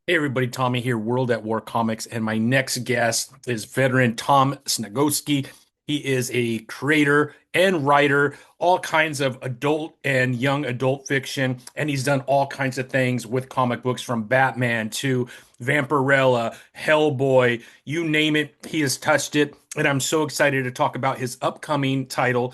Hey everybody, Tommy here, World at War Comics, and my next guest is veteran Tom Sniegoski. He is a creator and writer, all kinds of adult and young adult fiction, and he's done all kinds of things with comic books from Batman to Vampirella, Hellboy, you name it, he has touched it. And I'm so excited to talk about his upcoming title,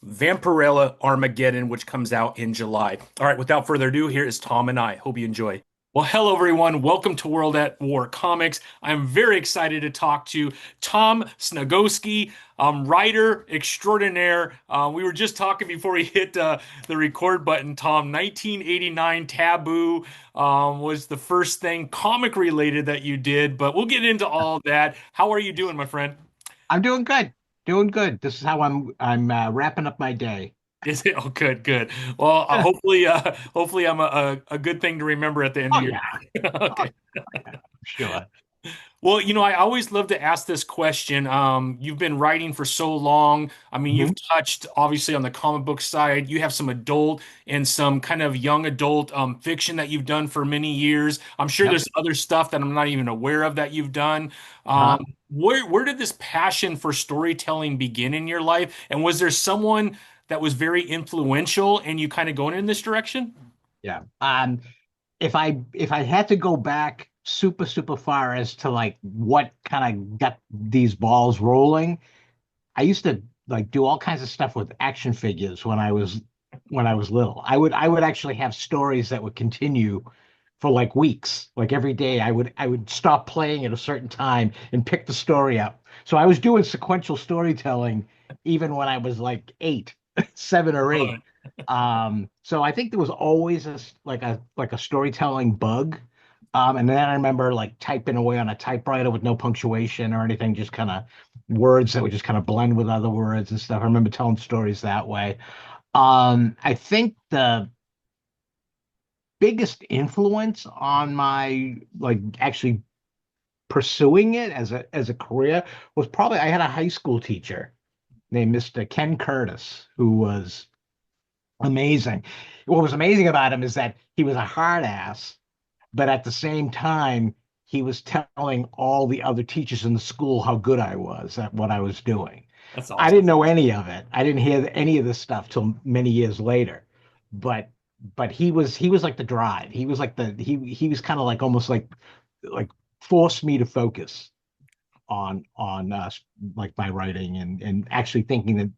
Vampirella Armageddon, which comes out in July. All right, without further ado, here is Tom and I. Hope you enjoy. Well, hello everyone. Welcome to World at War Comics. I'm very excited to talk to Tom Sniegoski, writer extraordinaire. We were just talking before we hit the record button. Tom, 1989 Taboo was the first thing comic related that you did, but we'll get into all of that. How are you doing, my friend? I'm doing good. Doing good. This is how I'm wrapping up my day. Is it? Oh, good, good. Well, hopefully, I'm a good thing to remember at the end Oh of your yeah. day. Oh Okay. yeah. Sure. Well, I always love to ask this question. You've been writing for so long. I mean, you've hmm touched obviously on the comic book side. You have some adult and some kind of young adult fiction that you've done for many years. I'm sure Yep. there's other stuff that I'm not even aware of that you've done. Uh-huh. Where did this passion for storytelling begin in your life? And was there someone that was very influential and you kind of going in this direction? Yeah. If I had to go back super far as to like what kind of got these balls rolling, I used to like do all kinds of stuff with action figures when I was little. I would actually have stories that would continue for like weeks. Like every day I would stop playing at a certain time and pick the story up. So I was doing sequential storytelling even when I was like 8, 7 or Love 8. So I think there was always like a storytelling bug. And then I remember like typing away on a typewriter with no punctuation or anything, just kind of words that would just kind of blend with other words and stuff. I remember telling stories that way. I think the biggest influence on my like actually pursuing it as a career was probably I had a high school teacher named Mr. Ken Curtis who was amazing. What was amazing about him is that he was a hard ass, but at the same time he was telling all the other teachers in the school how good I was at what I was doing. That's I awesome. didn't know any of it. I didn't hear any of this stuff till many years later. But but he was like the drive. He was like he was kind of like almost like forced me to focus on like my writing and actually thinking that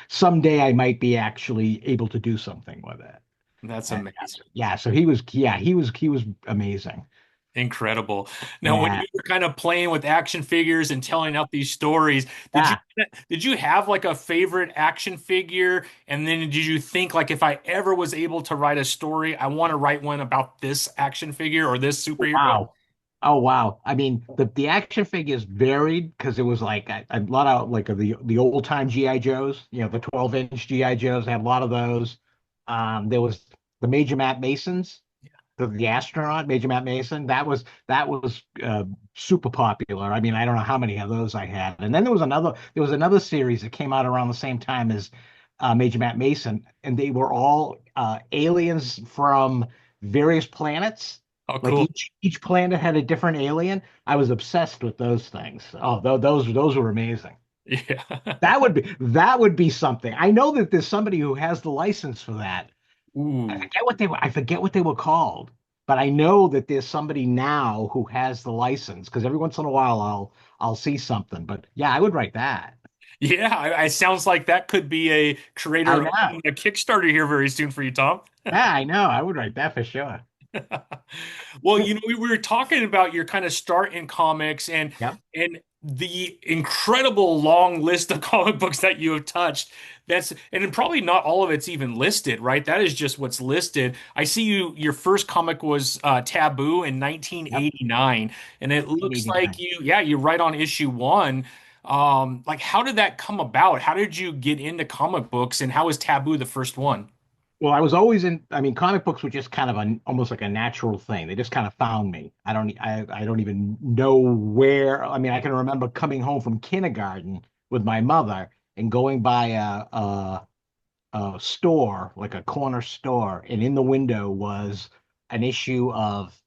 someday I might be actually able to do something with it. That's And amazing. yeah, so he was amazing. Incredible. Now, when Yeah. you were kind of playing with action figures and telling out these stories, did you Yeah. did you have like a favorite action figure? And then did you think like if I ever was able to write a story, I want to write one about this action figure or this superhero? Wow. Oh wow. I mean, the action figures varied because it was like a lot of like of the old time GI Joes, the 12-inch GI Joes. I had a lot of those. There was the Major Matt Masons, the astronaut Major Matt Mason. That was super popular. I mean, I don't know how many of those I had. And then there was another series that came out around the same time as Major Matt Mason, and they were all aliens from various planets. Oh, Like cool. each planet had a different alien. I was obsessed with those things. Oh, those were amazing. Yeah. That would be something. I know that there's somebody who has the license for that. Ooh. I forget what they were called, but I know that there's somebody now who has the license because every once in a while I'll see something. But yeah, I would write that. Yeah, it sounds like that could be a creator I of know. a Kickstarter here very soon for you, Tom. Yeah, I know. I would write that for sure. Well, we were talking about your kind of start in comics Yep. and the incredible long list of comic books that you have touched. And probably not all of it's even listed, right? That is just what's listed. I see your first comic was Taboo in Yep. 1989, and it looks like 1989. you're right on issue one. Like how did that come about? How did you get into comic books, and how was Taboo the first one? Well, I was always I mean, comic books were just kind of almost like a natural thing. They just kind of found me. I don't even know where. I mean, I can remember coming home from kindergarten with my mother and going by a store, like a corner store, and in the window was an issue of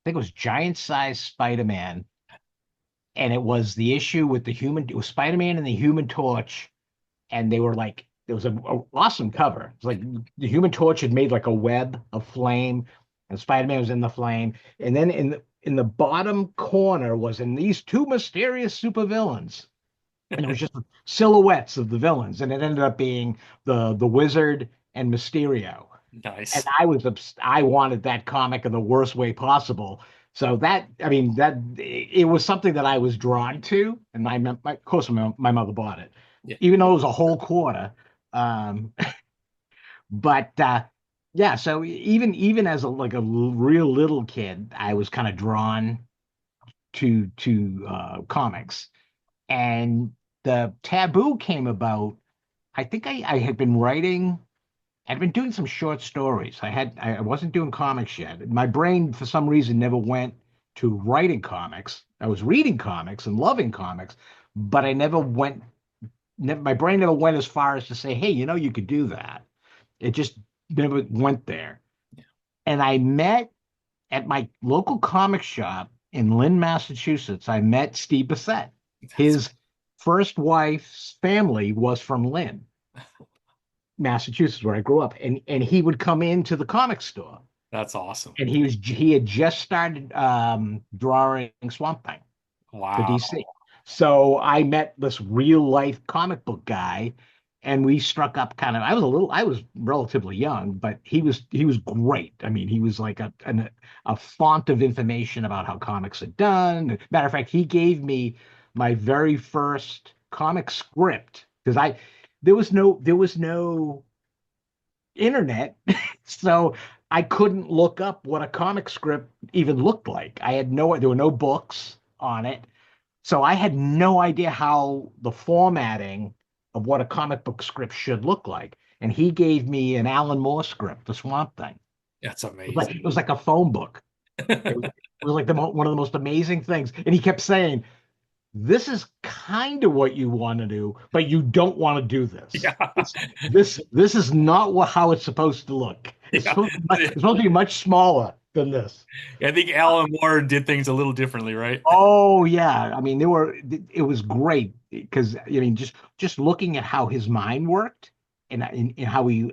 think it was Giant Size Spider-Man, and it was the issue with the human. It was Spider-Man and the Human Torch, and they were like, there was a awesome cover. It's like the Human Torch had made like a web of flame, and Spider-Man was in the flame, and then in the bottom corner was in these two mysterious supervillains, and it was just silhouettes of the villains, and it ended up being the Wizard and Mysterio. And Nice. I wanted that comic in the worst way possible. So that, I mean, that it was something that I was drawn to, and of course, my mother bought it, Yeah. even though it was a whole quarter. Um, but yeah, so even as real little kid, I was kind of drawn to comics, and the Taboo came about. I think I had been writing. I'd been doing some short stories. I wasn't doing comics yet. My brain, for some reason, never went to writing comics. I was reading comics and loving comics, but I never went. My brain never went as far as to say, "Hey, you could do that." It just never went there. And I met at my local comic shop in Lynn, Massachusetts. I met Steve Bissette. That's His first wife's family was from Lynn, Massachusetts, where I grew up, and he would come into the comic store, that's awesome. and he had just started drawing Swamp Thing for Wow. DC. So I met this real life comic book guy, and we struck up kind of. I was relatively young, but he was great. I mean, he was like a font of information about how comics are done. Matter of fact, he gave me my very first comic script because I there was no internet, so I couldn't look up what a comic script even looked like. There were no books on it. So I had no idea how the formatting of what a comic book script should look like. And he gave me an Alan Moore script, The Swamp Thing. That's It amazing. was like a phone book. It was like one of the most amazing things. And he kept saying, "This is kind of what you want to do, but you don't want to do this. Yeah. This is not how it's supposed to look. Yeah. It's supposed to be much smaller than this." I think Alan Moore did things a little differently, right? Oh yeah, I mean it was great because I mean just looking at how his mind worked and in how he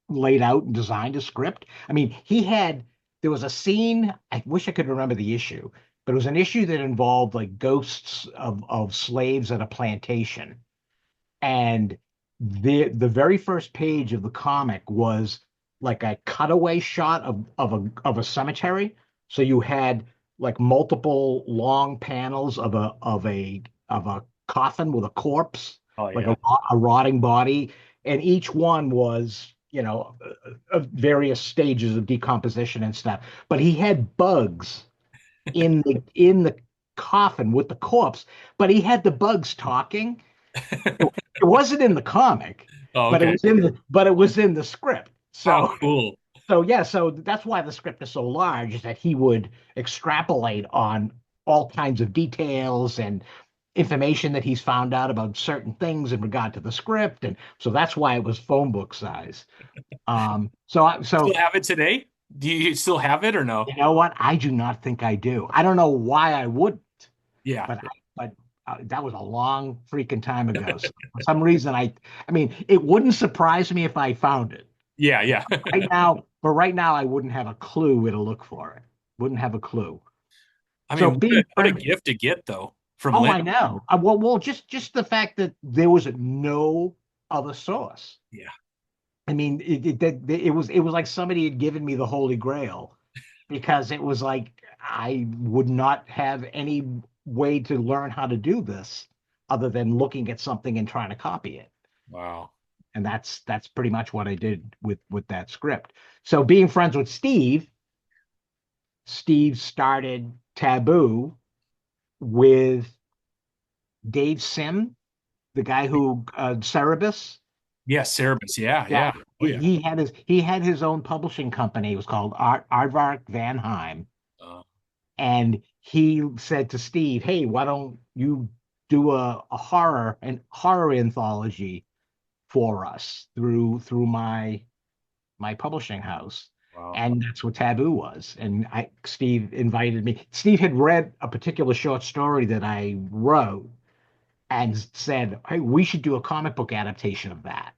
laid out and designed a script. I mean, there was a scene, I wish I could remember the issue, but it was an issue that involved like ghosts of slaves at a plantation. And the very first page of the comic was like a cutaway shot of a cemetery. So you had like multiple long panels of a coffin with a corpse, Oh like yeah. a rotting body, and each one was, various stages of decomposition and stuff. But he had bugs in the coffin with the corpse, but he had the bugs talking. It wasn't in the comic, Oh, but it okay. was in the script. How So cool. so that's why the script is so large, is that he would extrapolate on all kinds of details and information that he's found out about certain things in regard to the script, and so that's why it was phone book size. So Still have it today? Do you still have it or no? you know what? I do not think I do. I don't know why I wouldn't, Yeah. but that was a long freaking time ago. So for some reason, I mean, it wouldn't surprise me if I found it Yeah, yeah. right now, I wouldn't have a clue where to look for it. Wouldn't have a clue. I So mean, being what a friends, gift to get though from oh, Lynn. I know. Well, just the fact that there was no other source. Yeah. I mean, it was like somebody had given me the Holy Grail, because it was like I would not have any way to learn how to do this other than looking at something and trying to copy it. Wow. And that's pretty much what I did with that script. So being friends with Steve started Taboo with Dave Sim, the guy who Cerebus. Yes, Cerebus. Yeah, Yeah, yeah. Oh yeah. he had his own publishing company. It was called Aardvark Van Heim, Uh, and he said to Steve, "Hey, why don't you do a horror anthology for us through my publishing house?" Wow. And that's what Taboo was. And Steve invited me. Steve had read a particular short story that I wrote and said, "Hey, we should do a comic book adaptation of that."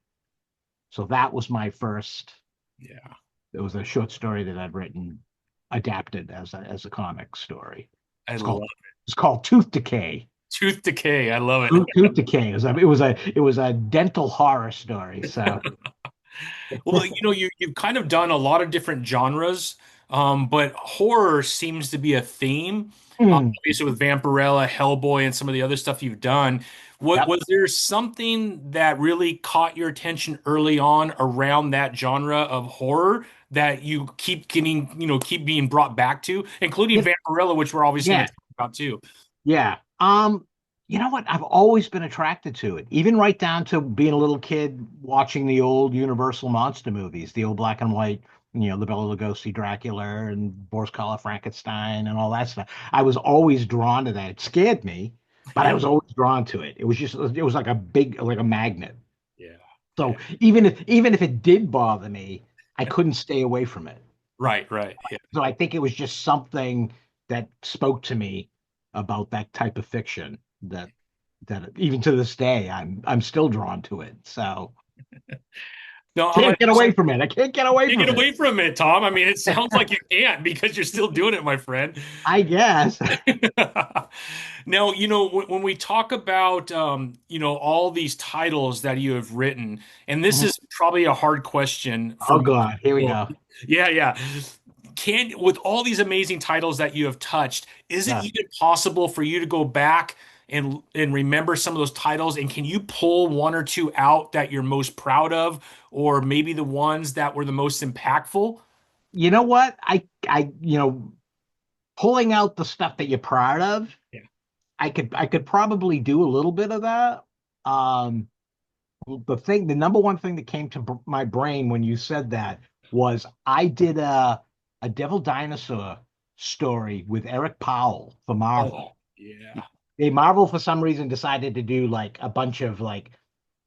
So that was my first. Yeah. It was a short story that I'd written, adapted as a comic story. I It's love called it's called Tooth Decay. Tooth Decay. I love it. Tooth Decay. It was a dental horror story. So Well, you've kind of done a lot of different genres, but horror seems to be a theme. mm, Obviously, with Vampirella, Hellboy, and some of the other stuff you've done. What yep. was there something that really caught your attention early on around that genre of horror that you keep getting, keep being brought back to, including Yeah, Vampirella, which we're obviously going yeah, to talk about too. yeah. You know what? I've always been attracted to it, even right down to being a little kid watching the old Universal monster movies, the old black and white, the Bela Lugosi Dracula and Boris Karloff Frankenstein and all that stuff. I was always drawn to that. It scared me, but I Yeah, was always drawn to it. It was like a magnet. yeah, yeah. So even if it did bother me, I couldn't stay away from it. Right, right. Yeah. So I think it was just something that spoke to me about that type of fiction that even to this day I'm still drawn to it. So No, I'm can't get away from it. I can't get away Take it from it. away from it, Tom. I mean, it sounds like you can't because you're still doing it, my friend. I guess. Now, when we talk about, all these titles that you have written, and this is probably a hard question for Oh most God, here we people. go. Yeah, yeah. With all these amazing titles that you have touched, is it Yes. even possible for you to go back and remember some of those titles? And can you pull one or two out that you're most proud of, or maybe the ones that were the most impactful? You know what? Pulling out the stuff that you're proud of, Yeah. I could probably do a little bit of that. Um, the number one thing that came to my brain when you said that was I did a Devil Dinosaur story with Eric Powell for Oh, Marvel. yeah. Marvel for some reason decided to do like a bunch of like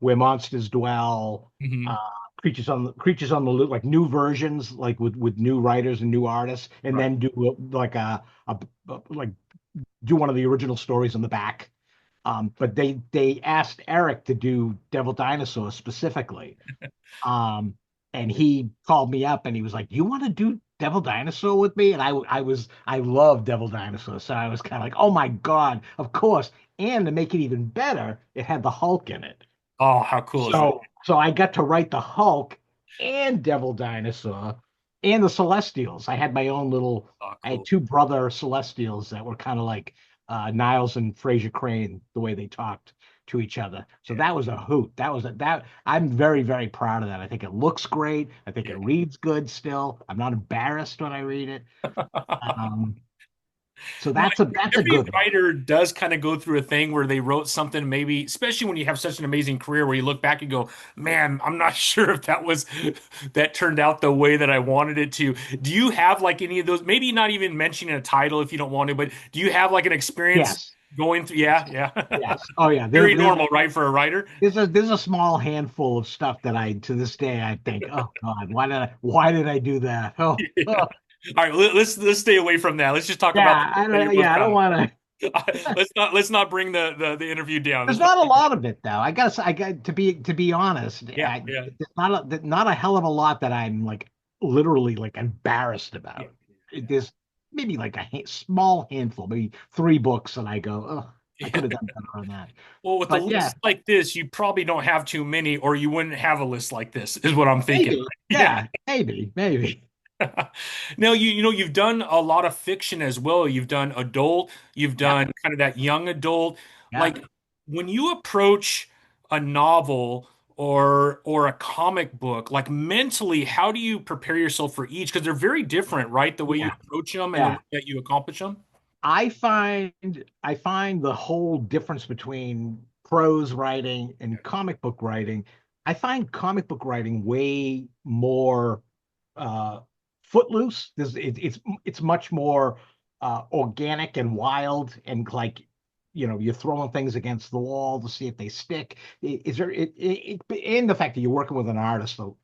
where monsters dwell, uh, Hmm. creatures on the loose, like new versions, like with new writers and new artists, and Right. then do like like do one of the original stories on the back. But they asked Eric to do Devil Dinosaur specifically. Um, and he called me up and he was like, "You want to do Devil Dinosaur with me?" And I love Devil Dinosaur, so I was kind of like, "Oh my God, of course!" And to make it even better, it had the Hulk in it. Oh, how cool is that? So I got to write the Hulk and Devil Dinosaur and the Celestials. I had my own little. Oh, I had cool. two brother Celestials that were kind of like Niles and Fraser Crane, the way they talked to each other. So Yeah. that was a hoot. That I'm very, very proud of that. I think it looks great. I think it Yeah. reads good still. I'm not embarrassed when I read it. Um, so No, that's a every good one. writer does kind of go through a thing where they wrote something, maybe, especially when you have such an amazing career where you look back and go, man, I'm not sure if that turned out the way that I wanted it to. Do you have like any of those, maybe not even mentioning a title if you don't want to, but do you have like an experience Yes. going through? Yeah, yeah. Yes. Oh yeah. Very normal, right, for a writer? There's a small handful of stuff that I to this day I think, oh God, why did I do that? Oh, Yeah. oh. All right, let's stay away from that. Let's just talk about Yeah, that you're most I don't proud want to. of. Let's not bring the interview down. There's Let's not. not a lot of it though. I got to be honest. Yeah, yeah, There's not a hell of a lot that I'm like literally like embarrassed yeah, about. yeah. There's maybe like a small handful, maybe three books that I go, oh, I could Yeah. have done better on that. Well, with a But yeah, list like this, you probably don't have too many, or you wouldn't have a list like this, is what I'm thinking. maybe, Yeah. yeah, maybe. Now, you've done a lot of fiction as well. You've done adult, you've Yeah, done kind of that young adult. yeah, Like when you approach a novel or a comic book, like mentally, how do you prepare yourself for each? Because they're very different, right? The way you yeah, approach them and the way yeah. that you accomplish them. I find the whole difference between prose writing and comic book writing. I find comic book writing way more uh, footloose. It's much more organic and wild and like you're throwing things against the wall to see if they stick. Is there and the fact that you're working with an artist, and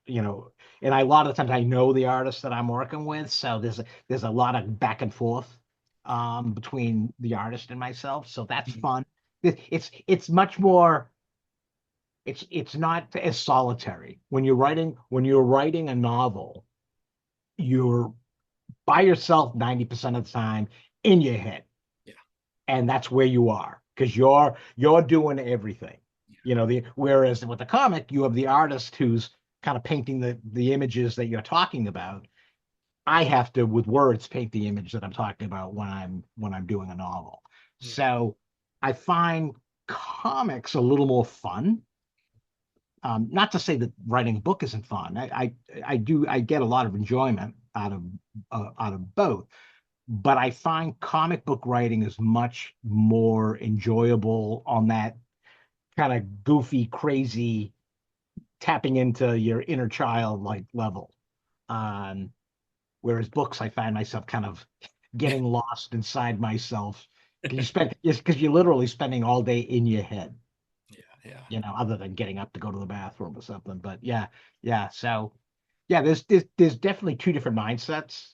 a lot of times I know the artist that I'm working with, so there's a lot of back and forth between the artist and myself, so that's fun. It's much more. It's not as solitary when you're writing a novel. You're by yourself 90% of the time in your head, Yeah. and that's where you are because you're doing everything. Whereas with the comic, you have the artist who's kind of painting the images that you're talking about. I have to, with words, paint the image that I'm talking about when I'm doing a novel. Yeah. So I find comics a little more fun. Not to say that writing a book isn't fun. I get a lot of enjoyment out of both, but I find comic book writing is much more enjoyable on that kind of goofy, crazy, tapping into your inner child like level. Um, Whereas books, I find myself kind of getting lost inside myself because you're literally spending all day in your head, Yeah. Yeah. other than getting up to go to the bathroom or something. But yeah, yeah. So yeah, there's definitely two different mindsets.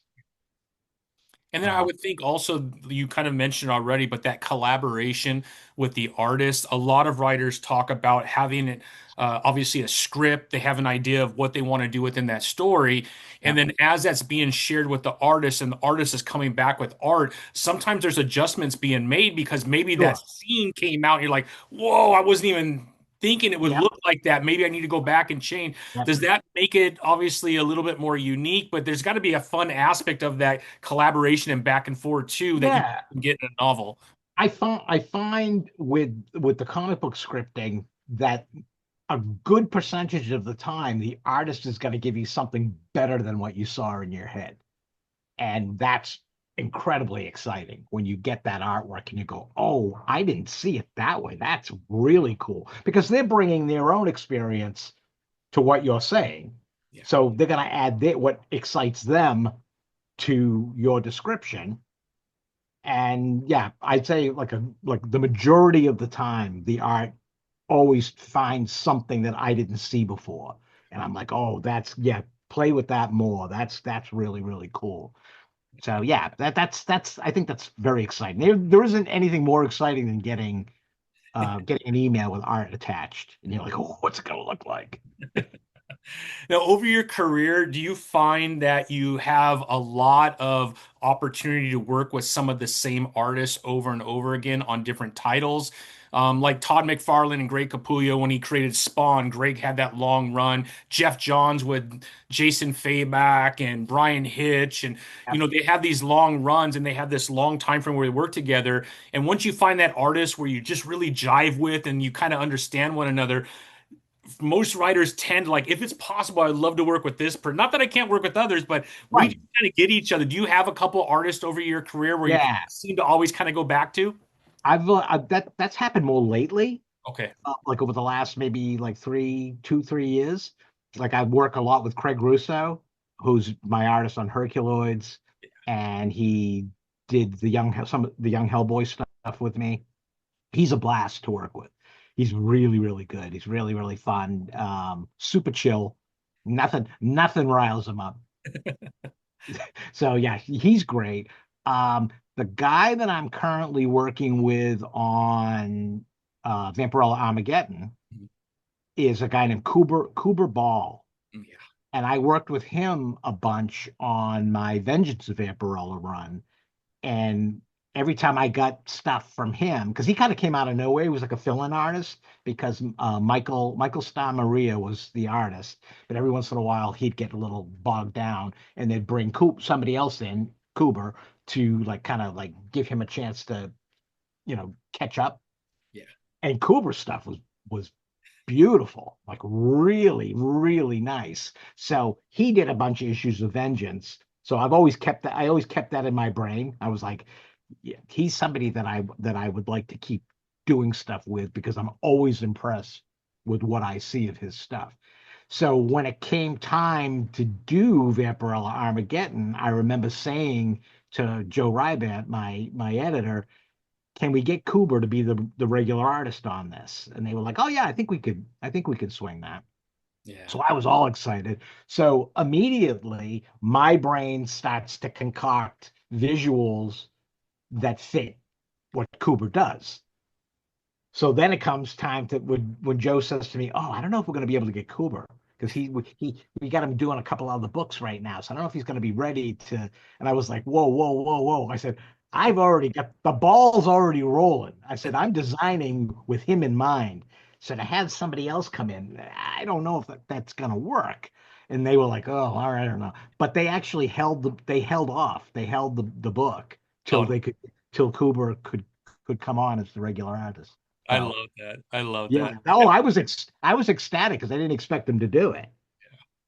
And then I Uh, would think also you kind of mentioned already, but that collaboration with the artist. A lot of writers talk about having it, obviously a script. They have an idea of what they want to do within that story, yeah, and then as that's being shared with the artist, and the artist is coming back with art, sometimes there's adjustments being made because maybe that sure. scene came out, and you're like, "Whoa, I wasn't even thinking it would Yeah, look like that. Maybe I need to go back and change." yeah, Does that make it obviously a little bit more unique? But there's got to be a fun aspect of that collaboration and back and forth too that you yeah. can get in a novel. I find with the comic book scripting that a good percentage of the time the artist is going to give you something better than what you saw in your head. And that's incredibly exciting when you get that artwork and you go, "Oh, I didn't see it that way. That's really cool." Because they're bringing their own experience to what you're saying. Yeah. So they're going to add what excites them to your description. And yeah, I'd say like the majority of the time, the art always finds something that I didn't see before. And I'm like, "Oh, yeah, play with that more. That's really, really cool." So yeah, that's I think that's very exciting. There isn't anything more exciting than getting an email with art attached, and you're like, "Oh, what's it gonna look like?" Now, over your career, do you find that you have a lot of opportunity to work with some of the same artists over and over again on different titles? Like Todd McFarlane and Greg Capullo when he created Spawn, Greg had that long run. Jeff Johns with Jason Fabak and Brian Hitch, and Yep. they have these long runs and they have this long time frame where they work together. And once you find that artist where you just really jive with and you kind of understand one another, most writers tend like if it's possible I'd love to work with this person, not that I can't work with others, but we Right. just kind of get each other. Do you have a couple artists over your career where you Yeah. seem to always kind of go back to? That's happened more lately, Okay. like over the last maybe like 3 years. Like I work a lot with Craig Russo, who's my artist on Herculoids, and he did some of the young Hellboy stuff with me. He's a blast to work with. He's really, really good. He's really, really fun. Super chill. Nothing riles him up. So yeah, he's great. The guy that I'm currently working with on Vampirella Armageddon Mhm. is a guy named Kewber Baal. Yeah. And I worked with him a bunch on my Vengeance of Vampirella run. And every time I got stuff from him, because he kind of came out of nowhere, he was like a fill-in artist because Michael Star Maria was the artist, but every once in a while he'd get a little bogged down, and they'd bring somebody else in, Cooper, to like kind of like give him a chance to catch up. Yeah. And Cooper's stuff was beautiful, like really, really nice. So he did a bunch of issues of Vengeance. So I always kept that in my brain. I was like, yeah, he's somebody that I would like to keep doing stuff with because I'm always impressed with what I see of his stuff. So when it came time to do Vampirella Armageddon, I remember saying to Joe Rybant, my editor, can we get Kewber to be the regular artist on this? And they were like, oh yeah, I think we could swing that. Yeah. So I was all excited. So immediately my brain starts to concoct visuals that fit what Kewber does. So then it comes time to when Joe says to me, "Oh, I don't know if we're going to be able to get Cooper because we got him doing a couple other books right now, so I don't know if he's going to be ready to." And I was like, "Whoa, whoa, whoa, whoa!" I said, "I've already got the ball's already rolling." I said, "I'm designing with him in mind." So to have somebody else come in, I don't know if that's going to work. And they were like, "Oh, all right, I don't know." But they actually they held off. They held the book till Oh, they could till Cooper could come on as the regular artist. I So love that. I love yeah, that. oh, I was ecstatic because I didn't expect them to do it.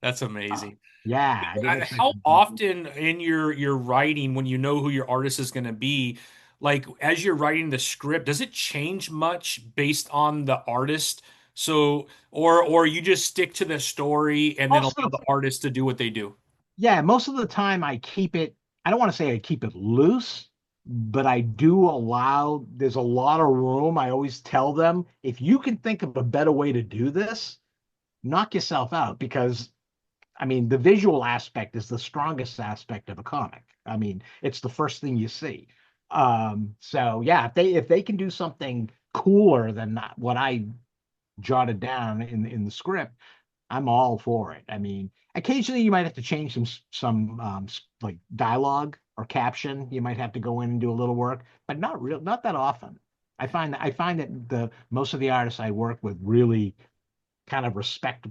That's Uh, amazing. yeah, I didn't expect How them to. often in your writing, when you know who your artist is going to be, like as you're writing the script, does it change much based on the artist? So, or you just stick to the story and then allow Most of the the, artist to do what they do? yeah, most of the time I keep it. I don't want to say I keep it loose, but I do allow. There's a lot of room. I always tell them if you can think of a better way to do this, knock yourself out because I mean, the visual aspect is the strongest aspect of a comic. I mean, it's the first thing you see. So yeah, if they can do something cooler than what I jotted down in the script, I'm all for it. I mean, occasionally you might have to change some like dialogue or caption. You might have to go in and do a little work, but not that often. I find that the most of the artists I work with really kind of respect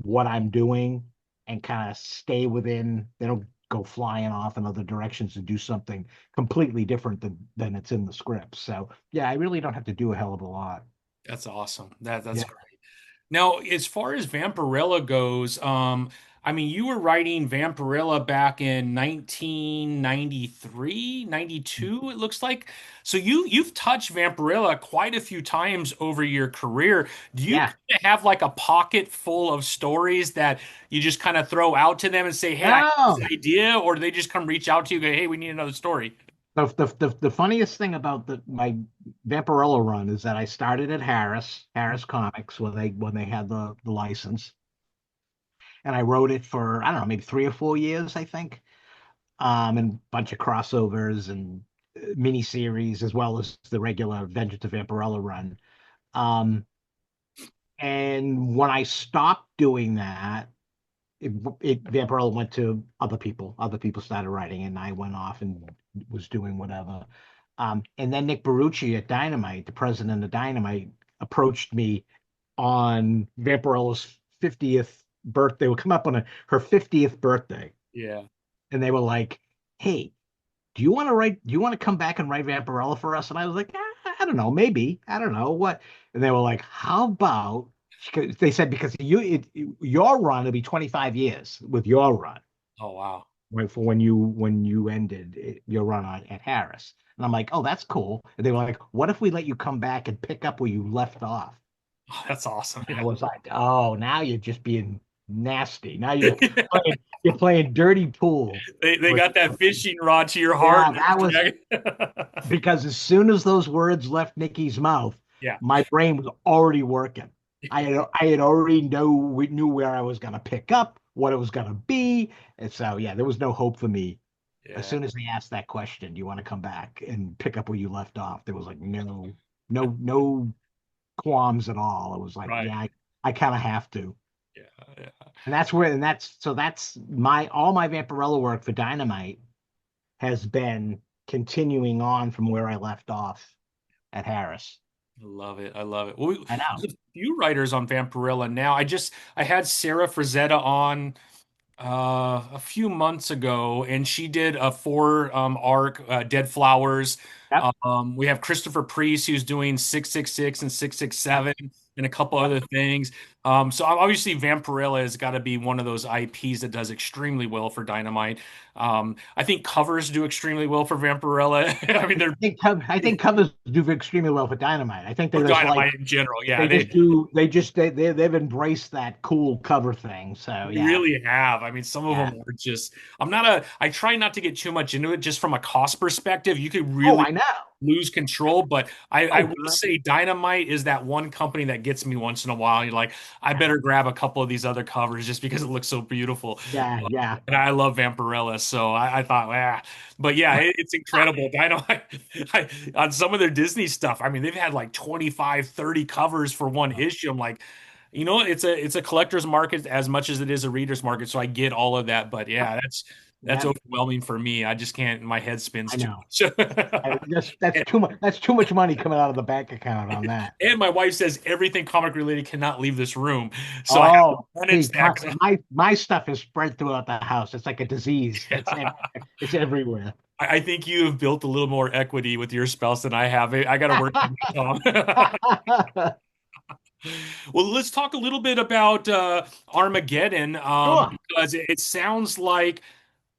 what I'm doing and kind of stay within. They don't go flying off in other directions to do something completely different than it's in the script. So yeah, I really don't have to do a hell of a lot. That's awesome. That's Yeah. great. Now, as far as Vampirella goes, I mean, you were writing Vampirella back in 1993, 92. It looks like. So you've touched Vampirella quite a few times over your career. Do you Yeah. kind of have like a pocket full of stories that you just kind of throw out to them and say, "Hey, I have this No. idea," or do they just come reach out to you and go, "Hey, we need another story." The funniest thing about my Vampirella run is that I started at Harris Comics when they had the license, and I wrote it for I don't know maybe 3 or 4 years I think, and a bunch of crossovers and miniseries as well as the regular Vengeance of Vampirella run. Um, and when I stopped doing that, Vampirella went to other people. Other people started writing, and I went off and was doing whatever. And then Nick Barucci at Dynamite, the president of Dynamite, approached me on Vampirella's 50th birthday. Would come up on her 50th birthday, Yeah. and they were like, "Hey, do you want to write? Do you want to come back and write Vampirella for us?" And I was like, I don't know, maybe, I don't know what. And they were like, "How about?" They said because your run will be 25 years with your run Oh, wow. right, for when you ended your run at Harris. And I'm like, "Oh, that's cool." And they were like, "What if we let you come back and pick up where you left off?" Oh, that's awesome. And I was like, "Oh, now you're just being nasty. Now you're playing dirty pool." They got that fishing rod to your heart. Yeah, that was because as soon as those words left Nikki's mouth, Yeah. my brain was already working. I had already knew where I was going to pick up, what it was going to be, and so yeah, there was no hope for me. As Yeah. soon as they asked that question, do you want to come back and pick up where you left off? There was like no qualms at all. It was like, Right. yeah, I kind of have to. Yeah. Yeah. And that's where and that's so that's my all my Vampirella work for Dynamite has been continuing on from where I left off at Harris. I love it. I love it. Well, I know. there's a few writers on Vampirella now. I had Sarah Frazetta on a few months ago, and she did a four arc Dead Flowers. Yep. We have Christopher Priest who's doing 666 and Yep. 667 and a couple Yep. other things. So obviously Vampirella has got to be one of those IPs that does extremely well for Dynamite. I think covers do extremely well for Vampirella. I mean, they're I think covers do extremely well for Dynamite. I think they for just like Dynamite in general. Yeah, they just do they've embraced that cool cover thing. So they yeah, really have. I mean, some of yeah. them are just. I try not to get too much into it just from a cost perspective. You could Oh, really I know. lose control, but I Oh, will say Dynamite is that one company that gets me once in a while. You're like, I better grab a couple of these other covers just because it looks so beautiful. yeah, yeah. And I love Vampirella, so I thought, but yeah, it's incredible. Dynamite on some of their Disney stuff. I mean, they've had like 25, 30 covers for one issue. I'm like, it's a collector's market as much as it is a reader's market, so I get all of that. But yeah, that's Yeah, overwhelming for me. I just can't. My head spins I too know. much. That's too much. That's too much money coming out of the bank account on that. And my wife says everything comic related cannot leave this room, so I have to Oh, manage see, that. 'Cause my stuff is spread throughout the house. It's like a disease. It's everywhere. I think you have built a little more equity with your spouse than I have. I got to work on that, Tom. Well, let's talk a little bit about Armageddon, Sure, because it sounds like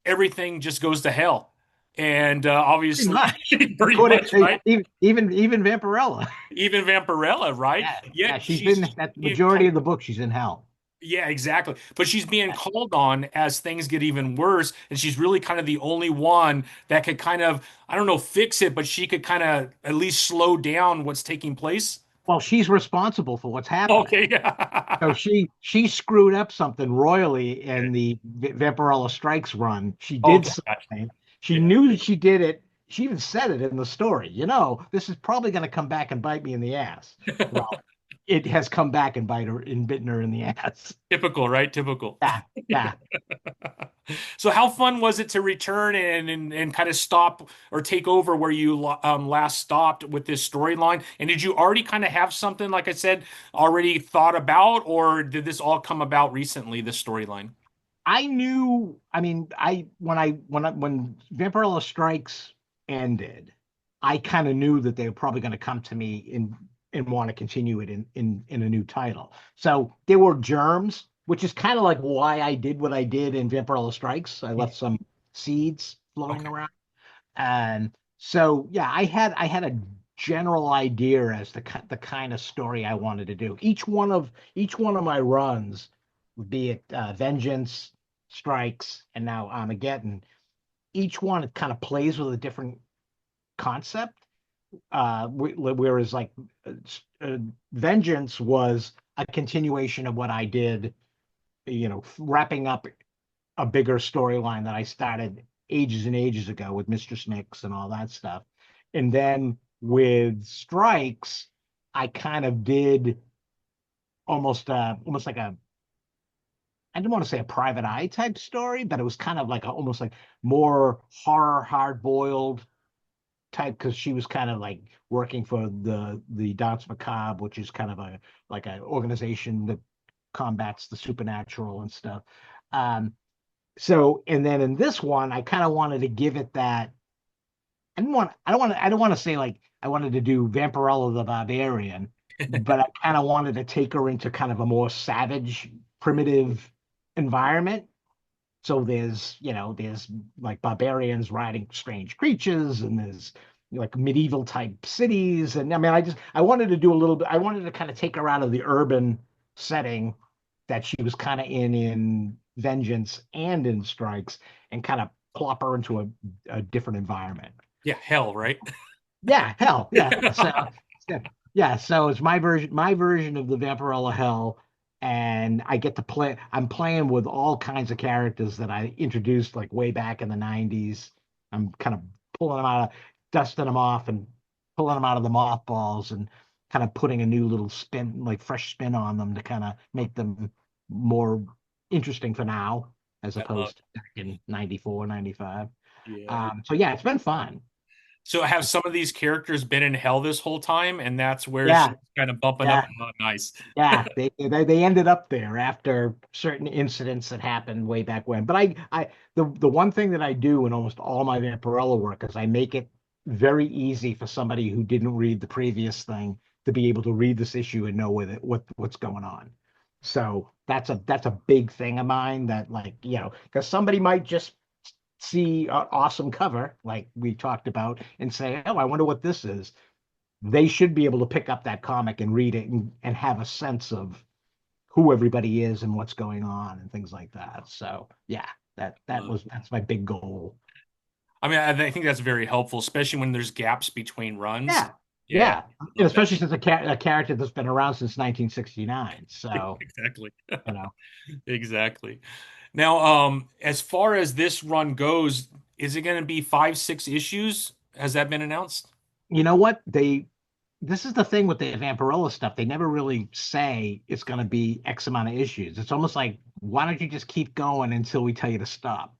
everything just goes to hell, and pretty obviously, much. pretty According much, right? even Vampirella. Even Vampirella, right? Yeah, yeah. Yet She's been she's at the being majority of the book. She's in hell. yeah, exactly. But she's being called on as things get even worse, and she's really kind of the only one that could kind of, I don't know, fix it, but she could kind of at least slow down what's taking place. Well, she's responsible for what's happening. Okay, So yeah. she screwed up something royally in the Vampirella Strikes run. She did Okay, gotcha. something. She Yeah. knew she did it. She even said it in the story. This is probably going to come back and bite me in the ass. Well, it has come back and bitten her in the ass. Typical, right? Typical. Yeah, yeah. So how fun was it to return and kind of stop or take over where you last stopped with this storyline? And did you already kind of have something, like I said, already thought about, or did this all come about recently, this storyline? I knew. I mean, when Vampirella Strikes ended, I kind of knew that they were probably going to come to me and want to continue it in a new title. So there were germs, which is kind of like why I did what I did in Vampirella Strikes. I left some seeds floating Okay. around, and so yeah, I had a general idea as to the kind of story I wanted to do. Each one of my runs, be it Vengeance, Strikes, and now Armageddon, each one kind of plays with a different concept. Whereas like uh, uh, Vengeance was a continuation of what I did, wrapping up a bigger storyline that I started ages and ages ago with Mistress Mix and all that stuff. And then with Strikes, I kind of did almost like a I didn't want to say a private eye type story, but it was kind of like almost like more horror, hard boiled type because she was kind of like working for the Dance Macabre, which is kind of a like an organization that combats the supernatural and stuff. Um, and then in this one, I kind of wanted to give it that. I don't want to say like I wanted to do Vampirella the Barbarian, but I kind of wanted to take her into kind of a more savage, primitive environment. So there's like barbarians riding strange creatures, and there's like medieval type cities. And I mean, I wanted to do a little bit, I wanted to kind of take her out of the urban setting that she was kind of in Vengeance and in Strikes and kind of plop her into a different environment. Yeah, hell, right? Yeah, hell, yeah. So it's my version of the Vampirella Hell, and I get to play. I'm playing with all kinds of characters that I introduced like way back in the '90s. I'm kind of pulling them out, dusting them off, and pulling them out of the mothballs, and kind of putting a new little spin, like fresh spin on them to kind of make them more interesting for now, as I love opposed to back in '94, '95. Yeah. So yeah, it's been fun. So have some of these characters been in hell this whole time, and that's where she's Yeah, kind of bumping up? yeah. Oh, nice. Yeah, they ended up there after certain incidents that happened way back when. But the one thing that I do in almost all my Vampirella work is I make it very easy for somebody who didn't read the previous thing to be able to read this issue and know what's going on. So that's a big thing of mine that like, because somebody might just see an awesome cover like we talked about and say, "Oh, I wonder what this is." They should be able to pick up that comic and read it and have a sense of who everybody is and what's going on and things like that. So yeah, that's my big goal. I mean, I think that's very helpful, especially when there's gaps between runs. Yeah, Yeah, yeah, and love that. especially since a character that's been around since 1969. So Exactly. you know, Exactly. Now, as far as this run goes, is it going to be 5, 6 issues? Has that been announced? you know what they. This is the thing with the Vampirella stuff. They never really say it's going to be X amount of issues. It's almost like, why don't you just keep going until we tell you to stop?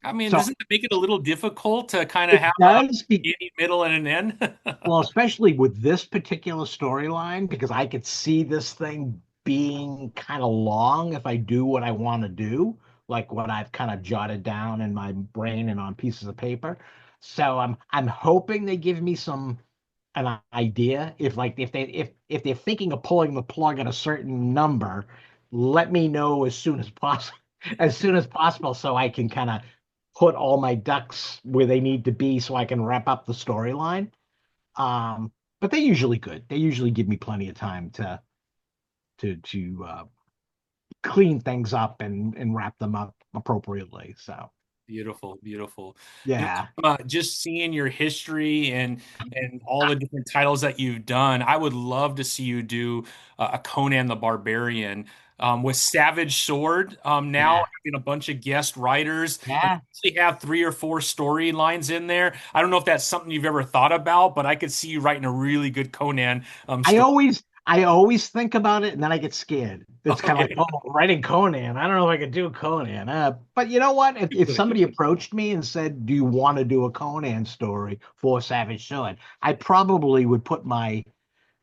I mean, So doesn't it make it a little difficult to kind of it have a does be, beginning, middle, and an end? well, especially with this particular storyline, because I could see this thing being kind of long if I do what I want to do, like what I've kind of jotted down in my brain and on pieces of paper. So I'm hoping they give me an idea. If they're thinking of pulling the plug at a certain number, let me know as soon as possible, as soon as possible, so I can kind of put all my ducks where they need to be, so I can wrap up the storyline. But they're usually good. They usually give me plenty of time to clean things up and wrap them up appropriately. So Beautiful, beautiful. yeah, Just seeing your history and all the different titles that you've done, I would love to see you do a Conan the Barbarian with Savage Sword. Now yeah, having a bunch of guest writers and yeah. actually have 3 or 4 storylines in there. I don't know if that's something you've ever thought about, but I could see you writing a really good Conan I story. always I always think about it and then I get scared. It's kind of like, Okay. oh, writing Conan. I don't know if I could do Conan. But you know what? If somebody approached me and said, "Do you want to do a Conan story for Savage Sword?" I probably would put my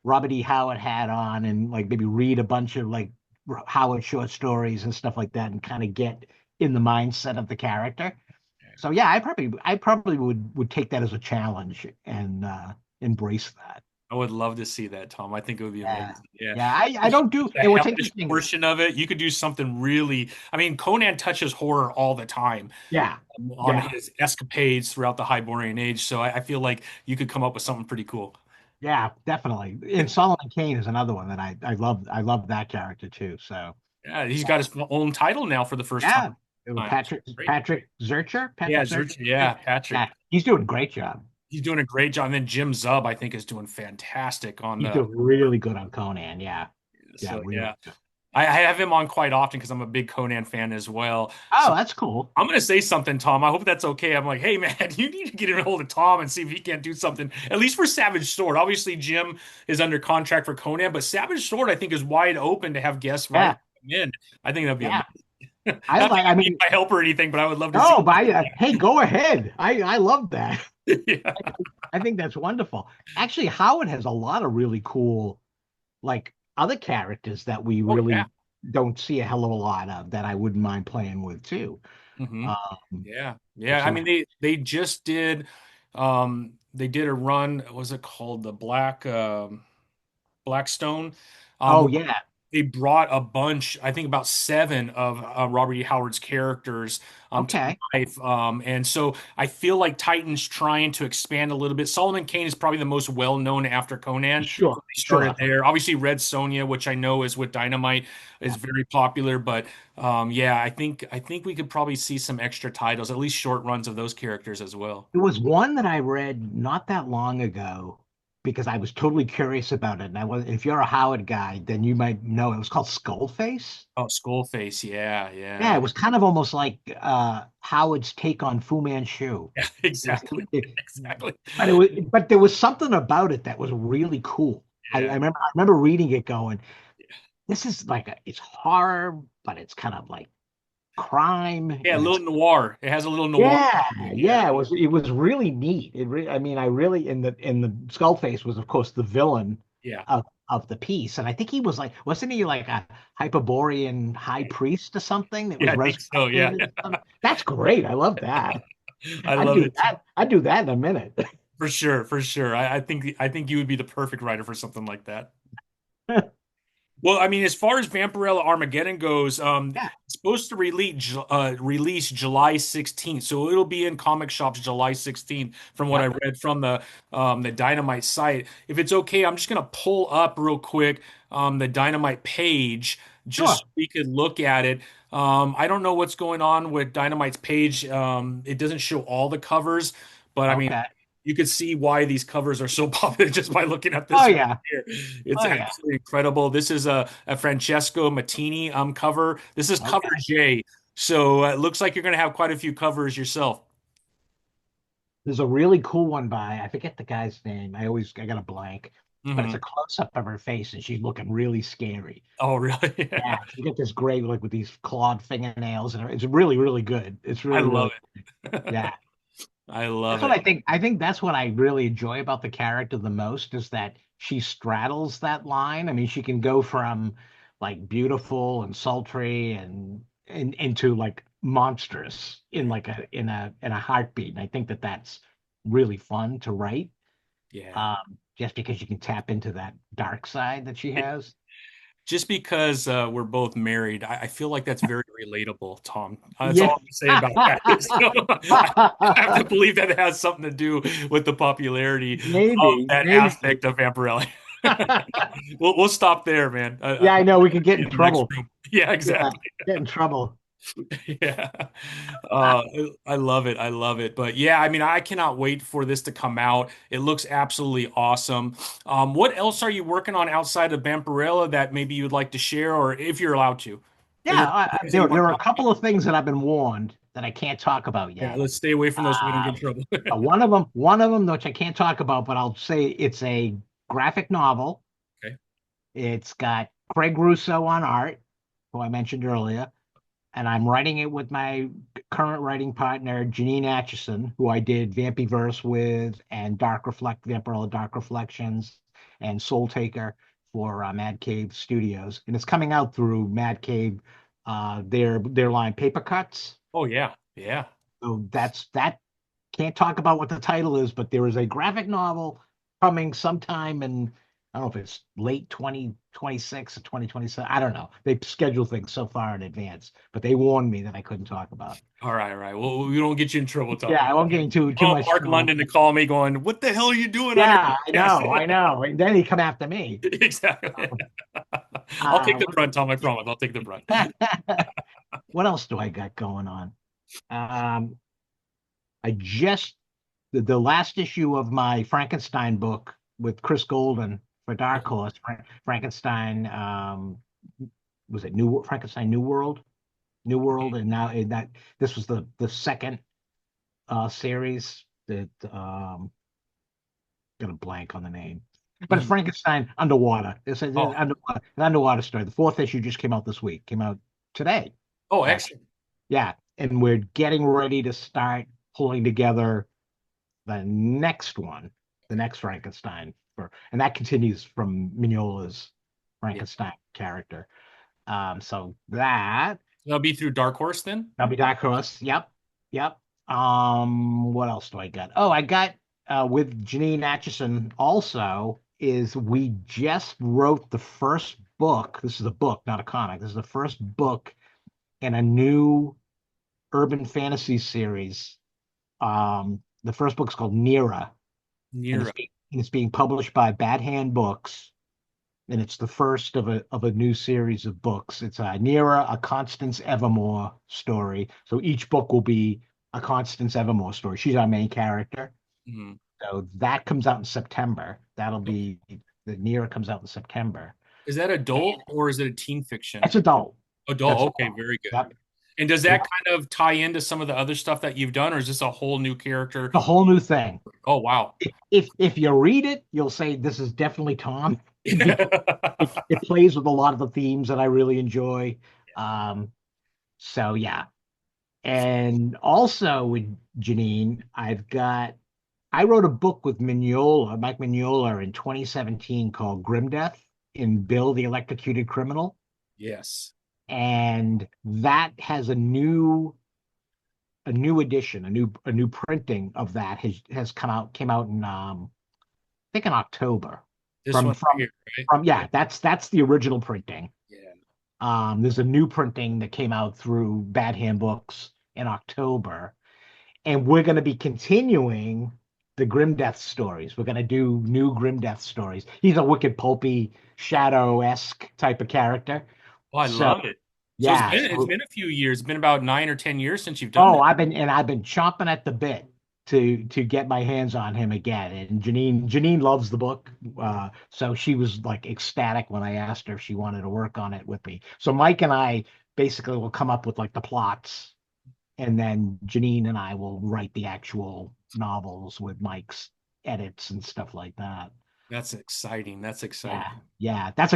Robert E. Howard hat on and like maybe read a bunch of like Howard short stories and stuff like that and kind of get in the mindset of the character. So yeah, I probably would take that as a challenge and embrace that. I would love to see that, Tom. I think it would be Yeah. amazing. Yeah. Yeah, I don't do The and what's hellish interesting. portion of it, you could do something really. I mean, Conan touches horror all the time Yeah. on Yeah. his escapades throughout the Hyborian Age. So I feel like you could come up with something pretty cool. Yeah, definitely. And Solomon Kane is another one that I love that character too. So Yeah, he's got his own title now for the first time. yeah. It was It's Patrick great. Patrick Zurcher. Yeah, Patrick Zurcher. Yeah, Patrick. Yeah, he's doing a great job. He's doing a great job. And then Jim Zub, I think, is doing fantastic on He's the. doing really good on Conan. Yeah. Yeah, So really yeah, good. I have him on quite often because I'm a big Conan fan as well. So Oh, that's cool. I'm gonna say something, Tom. I hope that's okay. I'm like, hey man, you need to get in a hold of Tom and see if he can't do something, at least for Savage Sword. Obviously, Jim is under contract for Conan, but Savage Sword, I think, is wide open to have guest writers Yeah. come in. I think that'd be Yeah. amazing. I Not that like I you need mean, my help or anything, but I would love to see. no, but hey, go ahead. I love that. Yeah. I think that's wonderful. Actually, Howard has a lot of really cool, like other characters that we Oh yeah. really don't see a hell of a lot of that I wouldn't mind playing with too. Hmm. Um, Yeah. Yeah. I so, mean, they just did they did a run. What was it called? The Blackstone. oh Where yeah, they brought a bunch, I think about 7 of Robert E. Howard's characters to okay, life. And so I feel like Titan's trying to expand a little bit. Solomon Kane is probably the most well-known after Conan. So sure, they started sure. there. Obviously, Red Sonja, which I know is with Dynamite, is Yeah. very popular. But yeah, I think we could probably see some extra titles, at least short runs of those characters as well. There was one that I read not that long ago because I was totally curious about it. And if you're a Howard guy, then you might know it was called Skullface. Oh, Skullface. Yeah, Yeah, yeah. it was kind of almost like Howard's take on Fu Manchu. It was, Exactly. it, Exactly. but there was something about it that was really cool. Yeah. I remember reading it going, this is like it's horror, but it's kind of like crime, Yeah, a and little it's noir. It has a little noir. yeah, Yeah. yeah. It was really neat. I mean, I really in the Skullface was of course the villain Yeah. of the piece, and I think he was like, wasn't he like a Hyperborean high priest or something that Yeah, was I think so. Yeah. resurrected? That's great. I love that. I I'd love do it too. that. I'd do that in a minute. For sure, for sure. I think you would be the perfect writer for something like that. Well, I mean, as far as Vampirella Armageddon goes, Yeah. it's supposed to release July 16th, so it'll be in comic shops July 16th, from what I Yep. read from the Dynamite site. If it's okay, I'm just gonna pull up real quick the Dynamite page just Sure. so we could look at it. I don't know what's going on with Dynamite's page. It doesn't show all the covers, but I mean, Okay. you could see why these covers are so popular just by looking at Oh this right yeah. here. It's Oh yeah. absolutely incredible. This is a Francesco Mattini cover. This is cover Okay. J. So it looks like you're going to have quite a few covers yourself. There's a really cool one by, I forget the guy's name. I got a blank, but it's a Hmm. close up of her face and she's looking really scary. Oh, really? Yeah, Yeah. she got this gray like with these clawed fingernails and it's really, really good. It's I really, love really, it. yeah. I love That's what it. I think. I think that's what I really enjoy about the character the most is that she straddles that line. I mean, she can go from like beautiful and sultry and into like monstrous in like a heartbeat. And I think that that's really fun to write, Yeah. just because you can tap into that dark side that she has. Just because we're both married, I feel like that's very relatable, Tom. That's all Yeah. I'm gonna say about that. So, I have to believe that it has something to do with the popularity of Maybe, that maybe. aspect of Vampirella. We'll stop there, man. Yeah, I know we could get In in the next trouble. room. Yeah, Yeah, exactly. get in trouble. Yeah. Uh, Uh, I love it. I love it. But yeah, I mean, I cannot wait for this to come out. It looks absolutely awesome. What else are you working on outside of Vampirella that maybe you'd like to share, or if you're allowed to? Are Yeah, there things that you want there to are a talk about? couple of things that I've been warned that I can't talk about Yeah, yet. let's stay away from those so we don't get in Um, trouble. one of them, which I can't talk about, but I'll say it's a graphic novel. Okay. It's got Craig Russo on art, who I mentioned earlier, and I'm writing it with my current writing partner, Janine Atchison, who I did Vampyverse with, and Vampirella Dark Reflections, and Soul Taker for Mad Cave Studios, and it's coming out through Mad Cave, their line Paper Cuts. Oh yeah. Yeah. So that. Can't talk about what the title is, but there is a graphic novel coming sometime in, I don't know if it's late 2026 or 2027. I don't know. They schedule things so far in advance, but they warned me that I couldn't talk about it. All right, all right. Well, we don't get you in trouble, Tom. Yeah, I won't get into too Oh, much Mark trouble. London to call me going, what the hell are you doing on your Yeah, I podcast? know, I know. And then he come after me. Exactly. Um, I'll take the what, brunt, Tom. I promise. I'll take the brunt. what else do I got going on? Um, I just the last issue of my Frankenstein book with Chris Golden for Dark Horse, Frankenstein, was it New Frankenstein New World, and now that this was the second series that gonna blank on the name, but it's Mhm. Frankenstein Underwater. It's Oh, an underwater story. The fourth issue just came out this week. Came out today, oh, actually. excellent. Yeah, and we're getting ready to start pulling together the next one, the next Frankenstein and that continues from Mignola's Yeah. Frankenstein character. So that That'll be through Dark Horse then? that'll be Dark Horse. Yep, yep. What else do I got? Oh, I got with Janine Atchison also is we just wrote the first book. This is a book, not a comic. This is the first book in a new urban fantasy series. The first book's called Nera, and Nero. it's being published by Bad Hand Books, and it's the first of a new series of books. It's a Nera, a Constance Evermore story. So each book will be a Constance Evermore story. She's our main character. Mhm. So that comes out in September. That'll Okay. be the Nera comes out in September. Is that And adult or is it a teen fiction? it's adult. That's Adult. Okay, adult. very good. Yep. And does Yep. that kind of tie into some of the other stuff that you've done, or is this a whole new character? The whole new thing. Oh, wow. If you read it, you'll say this is definitely Tom because it plays with a lot of the themes that I really enjoy. Um, so yeah. And also with Janine, I wrote a book with Mike Mignola in 2017 called Grim Death in Bill the Electrocuted Criminal. Yes. And that has a new edition, a new printing of that came out in I think in October. This from one right from here, right? from yeah, that's the original printing. Yeah. There's a new printing that came out through Bad Hand Books in October, and we're going to be continuing the Grim Death stories. We're going to do new Grim Death stories. He's a wicked, pulpy, shadow-esque type of character. Oh, I So love it. So yeah, it's so been a few years. It's been about 9 or 10 years since you've done oh, that. I've been chomping at the bit to get my hands on him again. And Janine loves the book, so she was like ecstatic when I asked her if she wanted to work on it with me. So Mike and I basically will come up with like the plots, and then Janine and I will write the actual novels with Mike's edits and stuff like that. That's exciting. That's Yeah, exciting. yeah, that's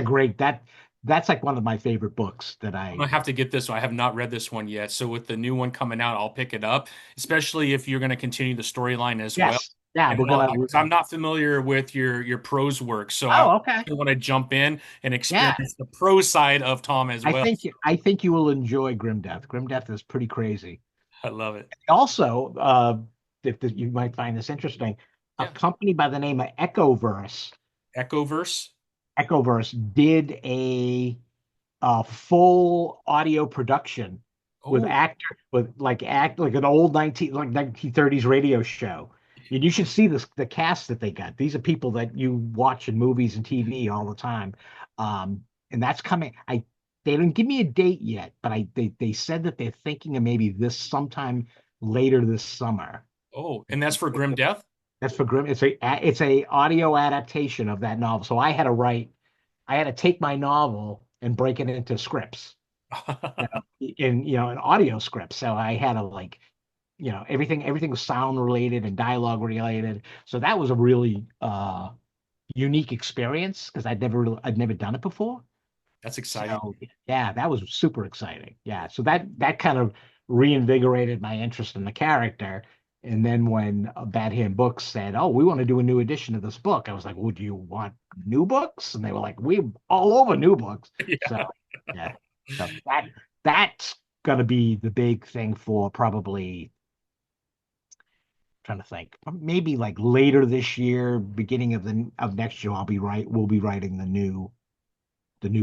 like one of my favorite books that I'm I. gonna have to get this one. I have not read this one yet. So with the new one coming out, I'll pick it up, especially if you're gonna continue the storyline as well. Yes, yeah, And we're gonna. 'cause I'm not familiar with your prose work, so I Oh, okay. want to jump in and Yeah, experience the prose side of Tom as well. I think you will enjoy Grim Death. Grim Death is pretty crazy. I love it. Also, if you might find this interesting, a Yeah. company by the name of Echoverse. Echoverse did a full audio production with Oh, actor with like act like an old 1930s radio show. And you should see the cast that they got. These are people that you watch in movies and TV all the time. And that's coming. They didn't give me a date yet, but they said that they're thinking of maybe this sometime later this summer. oh, and that's for Grim Death. That's for Grim. It's a audio adaptation of that novel. So I had to take my novel and break it into scripts, in audio scripts. So I had to like, everything was sound related and dialogue related. So that was a really unique experience because I'd never done it before. That's exciting. So yeah, that was super exciting. Yeah, so that kind of reinvigorated my interest in the character. And then when Bad Hand Books said, "Oh, we want to do a new edition of this book," I was like, "Well, do you want new books?" And they were like, "We all over new books." So Yeah. yeah, so that's gonna be the big thing for probably trying to think, maybe like later this year, beginning of next year. We'll be writing the new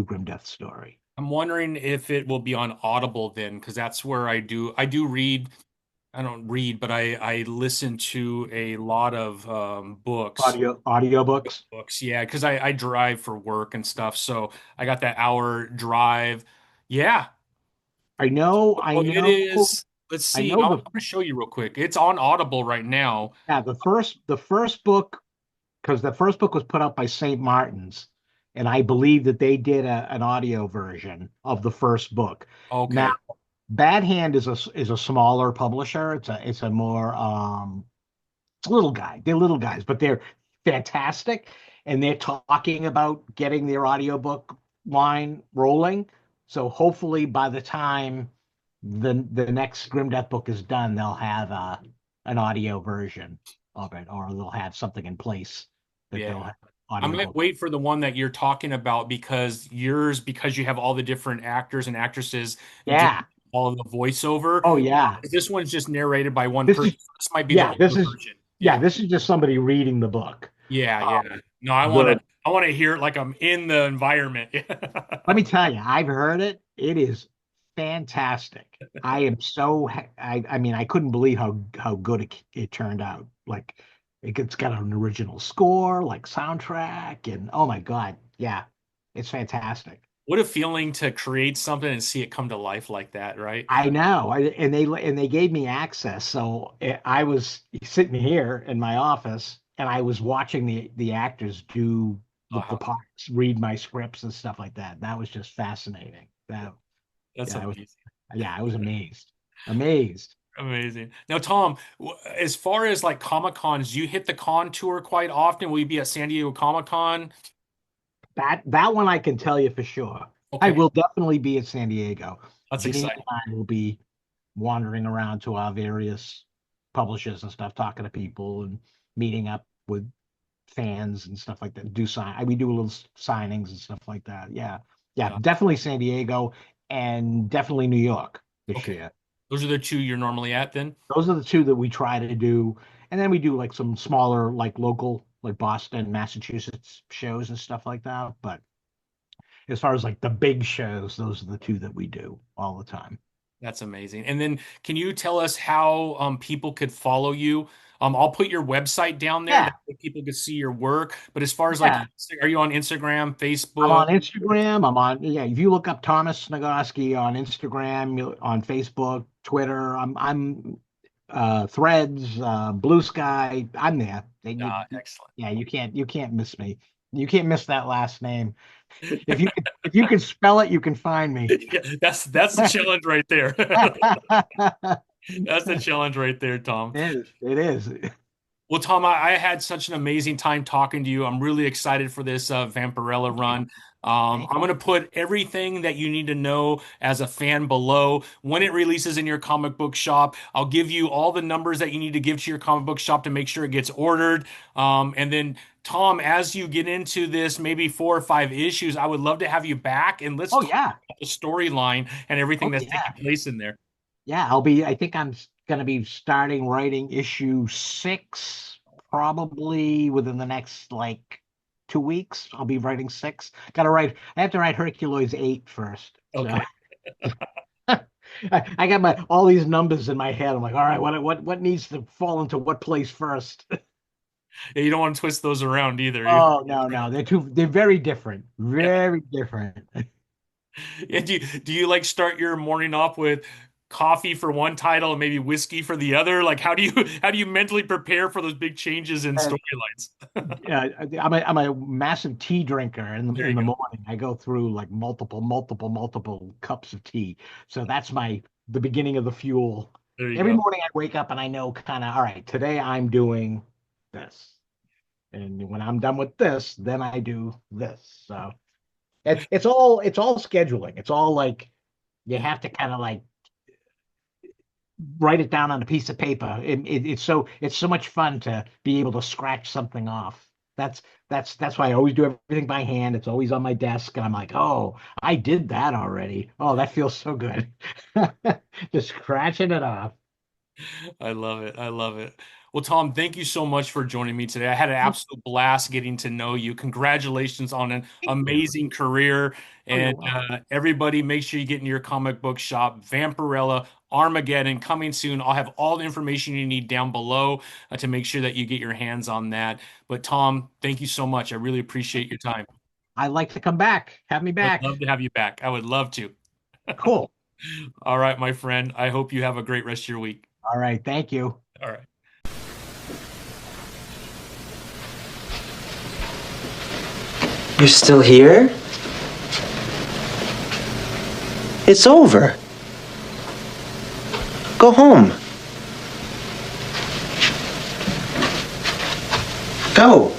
Grim Death story. I'm wondering if it will be on Audible then, because that's where I do read. I don't read, but I listen to a lot of books. Audiobooks. Books, yeah, because I drive for work and stuff, so I got that hour drive. Yeah. I Well, it know, is. Let's I see. know I'm the gonna show you real quick. It's on Audible right now. yeah, the first book, because the first book was put out by St. Martin's, and I believe that they did an audio version of the first book. Now, Okay. Bad Hand is a smaller publisher. It's a more it's a little guy. They're little guys, but they're fantastic, and they're talking about getting their audiobook line rolling. So hopefully by the time the next Grim Death book is done, they'll have an audio version of it, or they'll have something in place that they'll Yeah. have I might audiobook. wait for the one that you're talking about because you have all the different actors and actresses do Yeah. all of the voiceover. Oh yeah. This one's just narrated by one This person. is This might be the yeah. older version. Yeah. This is just somebody reading the book. Yeah, yeah. Um, No, the I want to hear it like I'm in the environment. Let me tell you, I've heard it. It is fantastic. I am so I mean, I couldn't believe how good it turned out. Like it's got an original score, like soundtrack, and oh my God, yeah, it's fantastic. What a feeling to create something and see it come to life like that, right? I know, and they gave me access, so I was sitting here in my office, and I was watching the actors do the Uh-huh. parts, read my scripts and stuff like that. That was just fascinating. That's Yeah, amazing. I was amazed, amazed. Amazing. Now, Tom, as far as like Comic Cons, you hit the con tour quite often. Will you be at San Diego Comic Con? That one I can tell you for sure. I Okay, will definitely be at San Diego. that's Janine and exciting. I will be wandering around to our various publishers and stuff, talking to people and meeting up with fans and stuff like that. We do little signings and stuff like that. Yeah, yeah, Uh, definitely San Diego and definitely New York this okay, year. those are the two you're normally at then? Those are the two that we try to do, and then we do like some smaller, like local. like Boston, Massachusetts shows and stuff like that. But as far as like the big shows, those are the two that we do all the time. That's amazing. And then can you tell us how people could follow you? I'll put your website down there Yeah, that way people can see your work. But as far as like, yeah. are you on Instagram, I'm Facebook? on Instagram. I'm on, yeah. If you look up Thomas Sniegoski on Instagram, on Facebook, Twitter, I'm Threads, Blue Sky. I'm there. Excellent. Yeah, you can't miss me. You can't miss that last name. If you can spell it, you can find me. Yeah, that's the challenge right there. That's the challenge right there, Tom. It is. It is. Well, Tom, I had such an amazing time talking to you. I'm really excited for this Vampirella Thank you. run. Thank I'm going to put everything that you need to know as a fan below. When it releases in your comic book shop, I'll give you all the numbers that you need to give to your comic book shop to make sure it gets ordered. And then, Tom, as you get into this, maybe 4 or 5 issues, I would love to have you back and let's Oh talk yeah. about the storyline and everything Oh that's taking yeah. place in there. Yeah, I think I'm gonna be starting writing issue 6 probably within the next like 2 weeks. I'll be writing 6. I have to write Hercules 8 first. So Okay. I got all these numbers in my head. I'm like, all right, what needs to fall into what place first? Yeah, you don't want to twist those around either. Oh no, no, they're very different. Very different. And do you like start your morning off with coffee for one title and maybe whiskey for the other? Like how do you mentally prepare for those big changes in And storylines? I'm a massive tea drinker There in you the go. morning. I go through like multiple cups of tea. So that's the beginning of the fuel. There you Every go. morning I wake up and I know kind of, all right, today I'm doing this. And when I'm done with this, then I do this. So it's all scheduling. It's all like you have to kind of like write it down on a piece of paper. It's so much fun to be able to scratch something off. That's that's why I always do everything by hand. It's always on my desk, and I'm like, oh, I did that already. Oh, that feels so good. Just scratching it off. I love it. I love it. Well, Tom, thank you so much for joining me today. I had an absolute blast getting to know you. Congratulations on an Thank you. amazing career. Oh, you're And welcome. everybody, make sure you get in your comic book shop. Vampirella, Armageddon coming soon. I'll have all the information you need down below to make sure that you get your hands on that. But Tom, thank you so much. I really appreciate your time. I'd like to come back. Have me Would back. love to have you back. I would love to. Cool. All right, my friend. I hope you have a great rest of your week. All right. Thank you. All right. You're still here? It's over. Go home. Go.